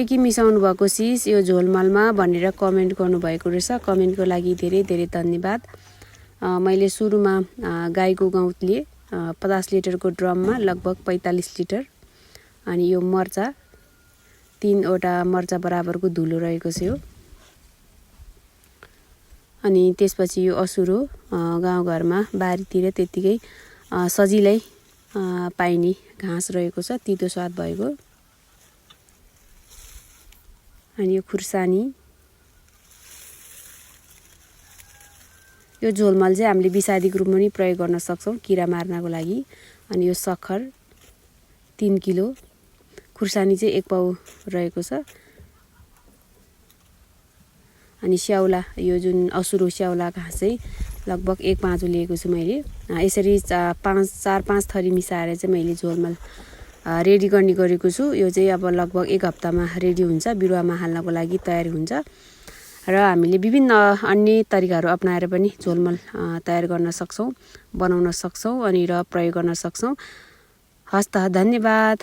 के मिसाउनु भएको सिस यो झोलमालमा भनेर कमेन्ट गर्नुभएको रहेछ। कमेन्टको लागि धेरै धेरै धन्यवाद। मैले सुरुमा गाईको गउँत लिए 50 लिटरको ड्रममा लगभग 45 लिटर। अनि यो मर्चा 3वटा मर्चा बराबरको धुलो रहेको छ यो। अनि त्यसपछि यो असुरो गाउँघरमा बारीतिर त्यतिकै सजिलै पाइने घाँस रहेको छ, तितो स्वाद भएको। अनि यो खुर्सानी, यो झोलमाल चाहिँ हामीले विषादीको रूपमा पनि प्रयोग गर्न सक्छौँ किरा मार्नको लागि। अनि यो सक्खर 3 किलो, खुर्सानी चाहिँ 1 पाउ रहेको छ। अनि स्याउला, यो जुन असुरो स्याउला घाँस चाहिँ लगभग 1 पाँचो लिएको छु मैले। यसरी 4-5 थरी मिसाएर चाहिँ मैले झोलमाल रेडी गर्ने गरेको छु। यो चाहिँ अब लगभग 1 हप्तामा रेडी हुन्छ, बिरुवामा हाल्नको लागि तयार हुन्छ। र हामीले विभिन्न अन्य तरिकाहरू अपनाएर पनि झोलमाल तयार गर्न सक्छौँ, बनाउन सक्छौँ अनि र प्रयोग गर्न सक्छौँ। हस्त, धन्यवाद।